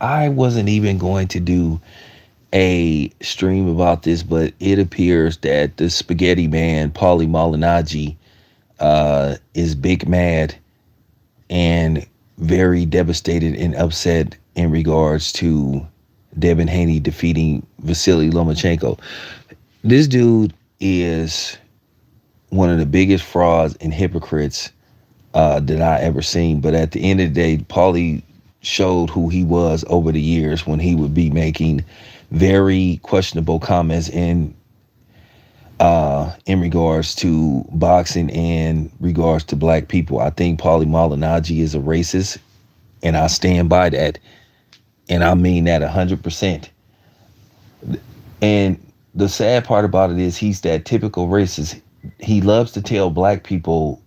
I wasn't even going to do a stream about this, but it appears that the spaghetti man, Paulie Malignaggi, is big mad and very devastated and upset in regards to Devin Haney defeating Vasily Lomachenko. This dude is one of the biggest frauds and hypocrites that I ever seen. But at the end of the day, Paulie showed who he was over the years when he would be making very questionable comments in regards to boxing and regards to black people. I think Paulie Malignaggi is a racist, and I stand by that, and I mean that 100%. And the sad part about it is he's that typical racist. He loves to tell black people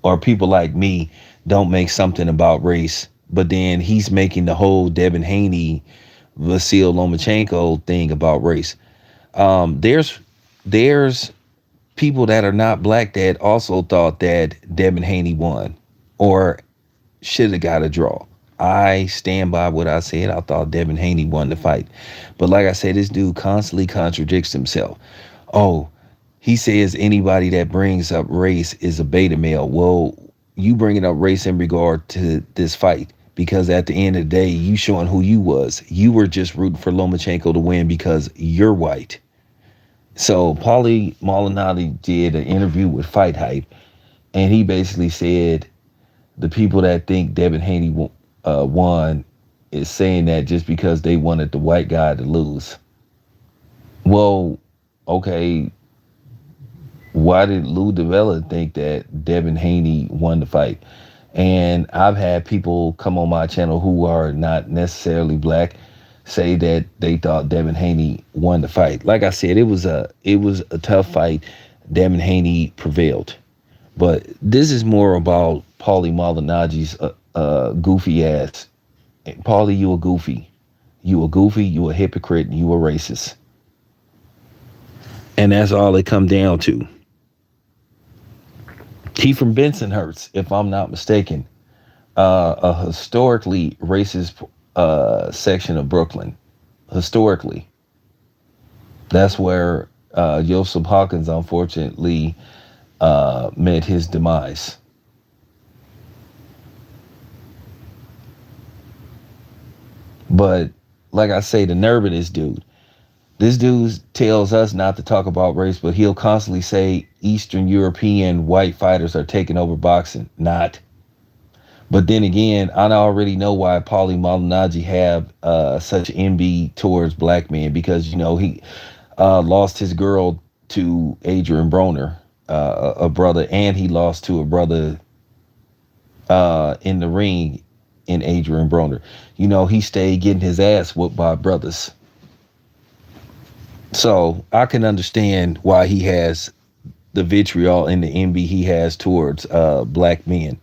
or people like me don't make something about race, but then he's making the whole Devin Haney, Vasily Lomachenko thing about race. There's people that are not black that also thought that Devin Haney won or should have got a draw. I stand by what I said. I thought Devin Haney won the fight. But like I said, this dude constantly contradicts himself. Oh, he says anybody that brings up race is a beta male. Well, you bringing up race in regard to this fight because at the end of the day, you showing who you was. You were just rooting for Lomachenko to win because you're white. So Paulie Malignaggi did an interview with Fight Hype, and he basically said the people that think Devin Haney won is saying that just because they wanted the white guy to lose. Well, okay, why did Lou DiVella think that Devin Haney won the fight? And I've had people come on my channel who are not necessarily black say that they thought Devin Haney won the fight. Like I said, it was a tough fight. Devin Haney prevailed. But this is more about Paulie Malignaggi's goofy ass. Paulie, you a goofy. You a goofy, you a hypocrite, you a racist. And that's all it come down to. He from Bensonhurst, if I'm not mistaken, a historically racist section of Brooklyn. Historically, that's where Joseph Hawkins unfortunately met his demise. But like I say, the nerve of this dude. This dude tells us not to talk about race, but he'll constantly say Eastern European white fighters are taking over boxing. Not. But then again, I already know why Paulie Malignaggi have such envy towards black men because, you know, he lost his girl to Adrian Broner, a brother, and he lost to a brother in the ring in Adrian Broner. You know, he stayed getting his ass whooped by brothers. So I can understand why he has the vitriol and the envy he has towards black men.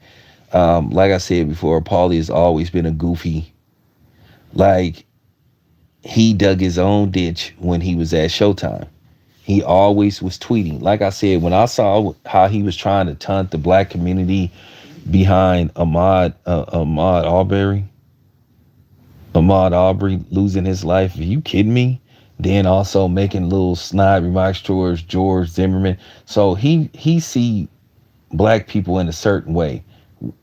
Like I said before, Paulie has always been a goofy. Like, he dug his own ditch when he was at Showtime. He always was tweeting. Like I said, when I saw how he was trying to taunt the black community behind Ahmaud Arbery losing his life, are you kidding me? Then also making little snide remarks towards George Zimmerman. So he see black people in a certain way.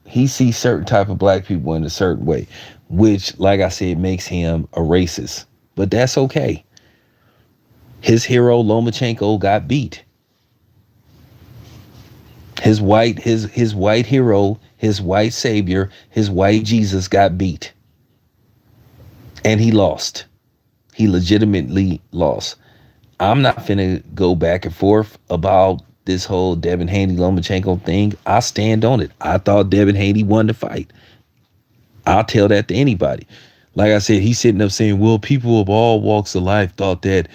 He sees certain type of black people in a certain way, which, like I said, makes him a racist. But that's okay. His hero Lomachenko got beat. His white hero, his white savior, his white Jesus got beat. And he lost. He legitimately lost. I'm not finna go back and forth about this whole Devin Haney Lomachenko thing. I stand on it. I thought Devin Haney won the fight. I'll tell that to anybody. Like I said, he's sitting up saying, well, people of all walks of life thought that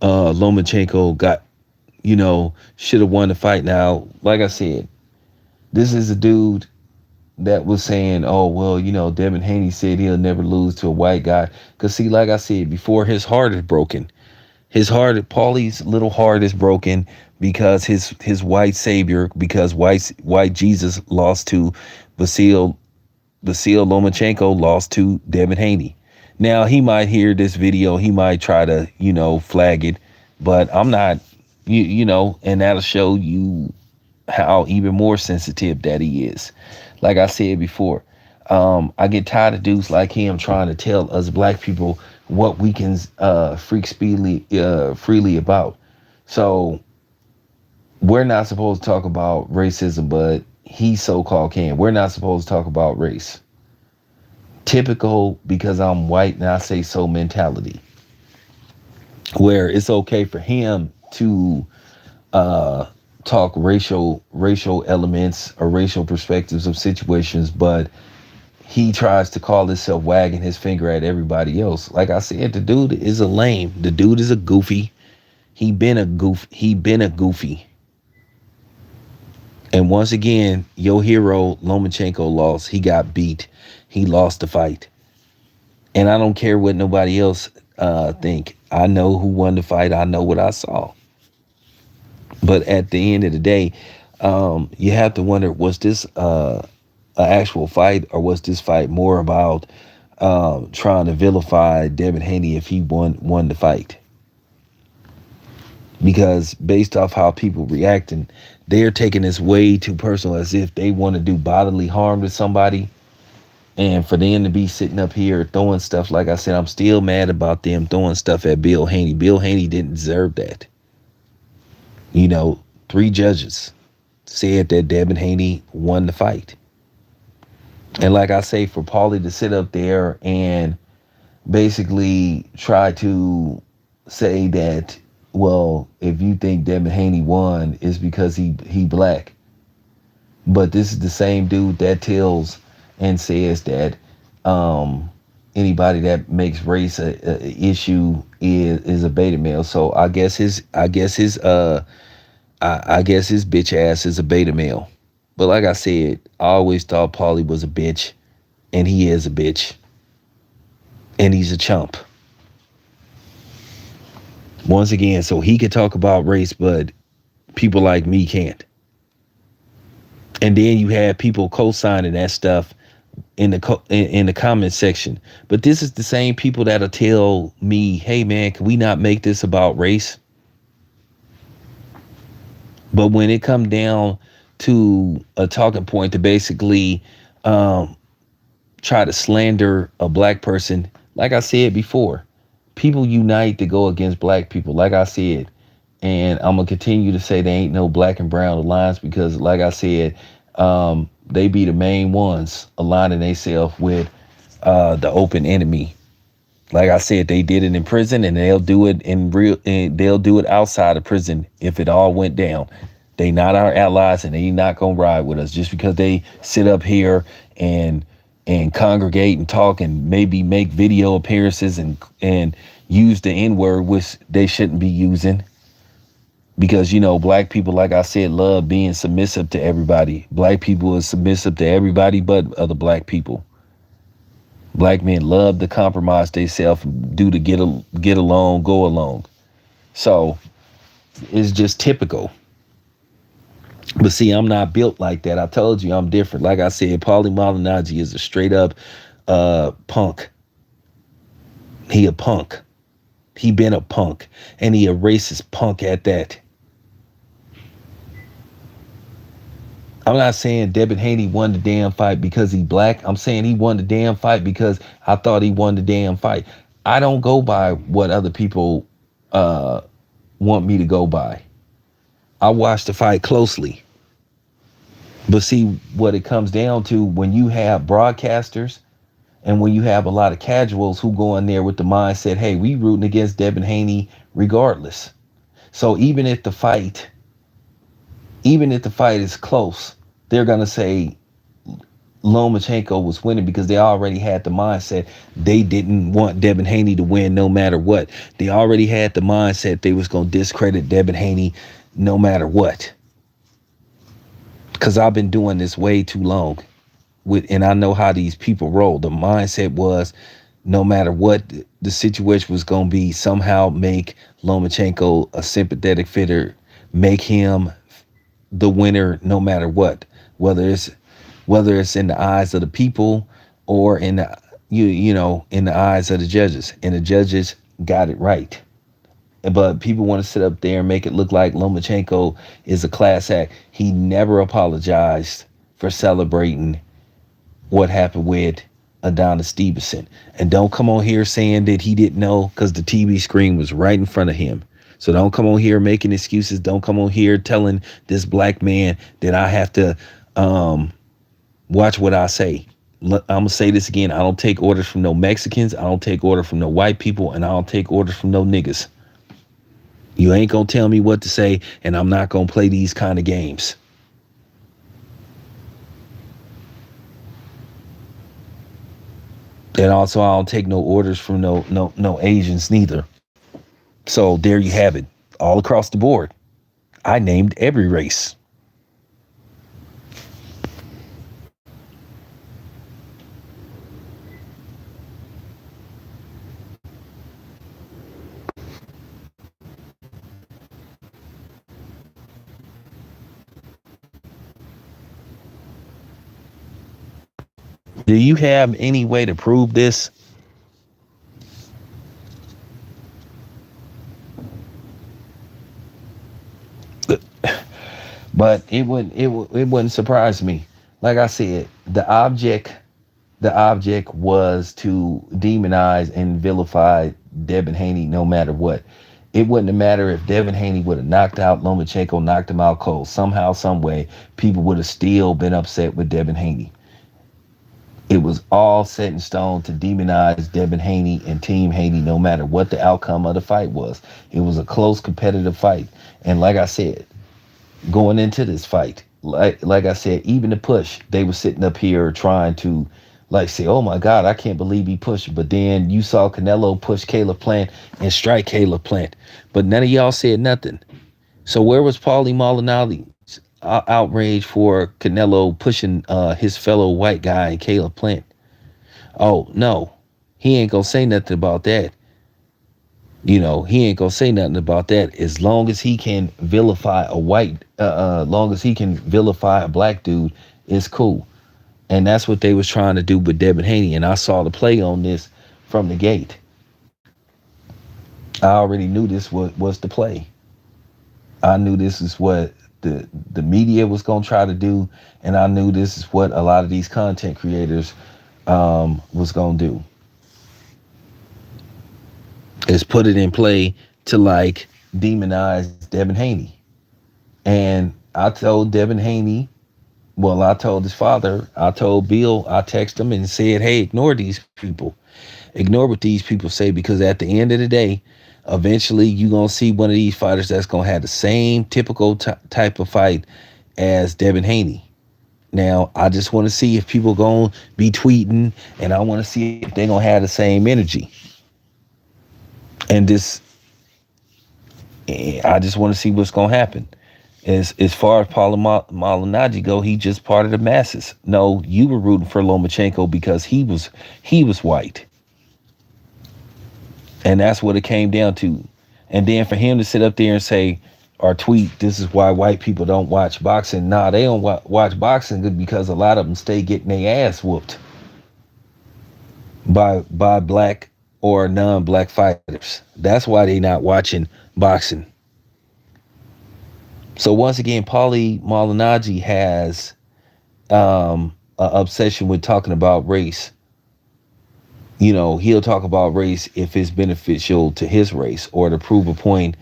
Lomachenko should have won the fight. Now, like I said, this is a dude that was saying, oh, well, Devin Haney said he'll never lose to a white guy. Because, see, like I said before, his heart is broken. Paulie's little heart is broken because his white savior, because white Jesus lost to Vasily Lomachenko, lost to Devin Haney. Now he might hear this video, he might try to, flag it, but I'm not, and that'll show you how even more sensitive that he is. Like I said before, I get tired of dudes like him trying to tell us black people what we can freely about. So we're not supposed to talk about racism, but he so-called can. We're not supposed to talk about race. Typical because I'm white and I say so mentality. Where it's okay for him to talk racial elements or racial perspectives of situations, but he tries to call himself wagging his finger at everybody else. Like I said, the dude is a lame. The dude is a goofy. He been a goofy. And once again, your hero Lomachenko lost. He got beat. He lost the fight. And I don't care what nobody else think. I know who won the fight. I know what I saw. But at the end of the day, you have to wonder, was this an actual fight, or was this fight more about trying to vilify Devin Haney if he won the fight? Because based off how people reacting, they're taking this way too personal, as if they want to do bodily harm to somebody. And for them to be sitting up here throwing stuff, like I said, I'm still mad about them throwing stuff at Bill Haney. Bill Haney didn't deserve that. 3 judges said that Devin Haney won the fight. And like I say, for Paulie to sit up there and basically try to say that, well, if you think Devin Haney won, it's because he black. But this is the same dude that tells and says that anybody that makes race a issue is a beta male. So I guess his bitch ass is a beta male. But like I said, I always thought Paulie was a bitch, and he is a bitch, and he's a chump. Once again, so he could talk about race, but people like me can't. And then you have people co-signing that stuff in the comment section. But this is the same people that'll tell me, hey man, can we not make this about race? But when it come down to a talking point to basically try to slander a black person, like I said before, people unite to go against black people, like I said. And I'm going to continue to say there ain't no black and brown alliance, because like I said, they be the main ones aligning themselves with the open enemy. Like I said, they did it in prison, and they'll do it they'll do it outside of prison if it all went down. They not our allies, and they not gonna ride with us just because they sit up here and congregate and talk and maybe make video appearances and use the N-word, which they shouldn't be using. Because, black people, like I said, love being submissive to everybody. Black people is submissive to everybody but other black people. Black men love to compromise themselves, do to get along, go along. So it's just typical. But see, I'm not built like that. I told you I'm different. Like I said, Paulie Malignaggi is a straight up punk. He a punk. He been a punk, and he a racist punk at that. I'm not saying Devin Haney won the damn fight because he black. I'm saying he won the damn fight because I thought he won the damn fight. I don't go by what other people want me to go by. I watch the fight closely. But see, what it comes down to, when you have broadcasters and when you have a lot of casuals who go in there with the mindset, hey, we rooting against Devin Haney regardless. So even if the fight is close, they're going to say Lomachenko was winning because they already had the mindset they didn't want Devin Haney to win no matter what. They already had the mindset they was going to discredit Devin Haney no matter what. Because I've been doing this way too long, and I know how these people roll. The mindset was, no matter what the situation was going to be, somehow make Lomachenko a sympathetic fighter, make him the winner no matter what, whether it's in the eyes of the people or in the in the eyes of the judges, and the judges got it right. But people want to sit up there and make it look like Lomachenko is a class act. He never apologized for celebrating what happened with Adonis Stevenson. And don't come on here saying that he didn't know, because the TV screen was right in front of him. So don't come on here making excuses. Don't come on here telling this black man that I have to watch what I say. I'm gonna say this again. I don't take orders from no Mexicans. I don't take orders from no white people, and I don't take orders from no niggas. You ain't gonna tell me what to say, and I'm not gonna play these kind of games. And also, I don't take no orders from no Asians neither. So there you have it, all across the board. I named every race. Do you have any way to prove this? But it wouldn't surprise me. Like I said, the object was to demonize and vilify Devin Haney no matter what. It wouldn't have mattered if Devin Haney would have knocked out Lomachenko, knocked him out cold. Somehow, some way, people would have still been upset with Devin Haney. It was all set in stone to demonize Devin Haney and Team Haney no matter what the outcome of the fight was. It was a close competitive fight. And like I said, going into this fight, like I said, even the push, they were sitting up here trying to like say, oh my God, I can't believe he pushed. But then you saw Canelo push Caleb Plant and strike Caleb Plant. But none of y'all said nothing. So where was Paulie Malignaggi's outrage for Canelo pushing his fellow white guy, Caleb Plant? Oh, no. He ain't gonna say nothing about that. He ain't gonna say nothing about that as long as he can vilify a white, long as he can vilify a black dude, it's cool. And that's what they was trying to do with Devin Haney. And I saw the play on this from the gate. I already knew this was the play. I knew this is what the media was gonna try to do, and I knew this is what a lot of these content creators was gonna do. Is put it in play to like demonize Devin Haney. And I told Devin Haney, well, I told his father, I told Bill, I texted him and said, hey, ignore these people. Ignore what these people say, because at the end of the day, eventually you're going to see one of these fighters that's going to have the same typical type of fight as Devin Haney. Now, I just want to see if people going to be tweeting, and I want to see if they're going to have the same energy. And I just want to see what's going to happen. As far as Malignaggi go, he just part of the masses. No, you were rooting for Lomachenko because he was white. And that's what it came down to. And then for him to sit up there and say or tweet, this is why white people don't watch boxing. Nah, they don't watch boxing because a lot of them stay getting their ass whooped by black or non-black fighters. That's why they not watching boxing. So once again, Paulie Malignaggi has an obsession with talking about race. He'll talk about race if it's beneficial to his race or to prove a point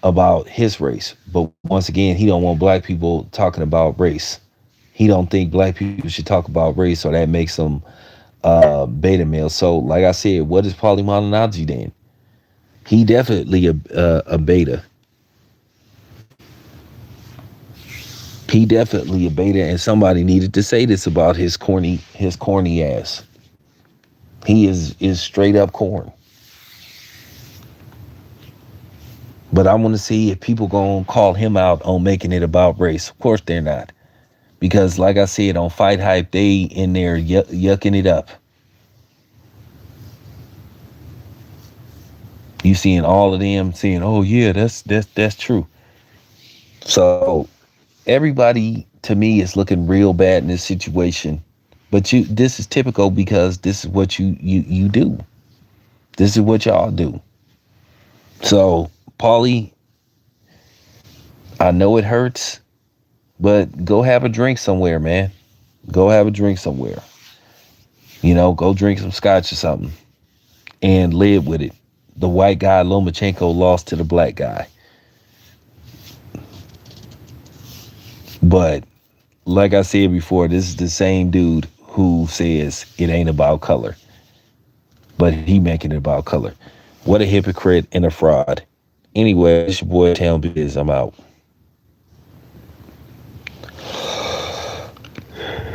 about his race. But once again, he don't want black people talking about race. He don't think black people should talk about race, or that makes them beta male. So like I said, what is Paulie Malignaggi then? He definitely a beta. He definitely a beta, and somebody needed to say this about his corny ass. He is straight up corn. But I want to see if people gonna call him out on making it about race. Of course they're not, because like I said on Fight Hype, they in there yucking it up. You seeing all of them saying, "Oh yeah, that's true." So everybody to me is looking real bad in this situation, But this is typical because this is what you do. This is what y'all do. So, Paulie, I know it hurts, but go have a drink somewhere, man. Go have a drink somewhere. Go drink some scotch or something and live with it. The white guy, Lomachenko, lost to the black guy. But like I said before, this is the same dude who says it ain't about color, but he making it about color. What a hypocrite and a fraud. Anyway, it's your boy Town Biz. I'm out.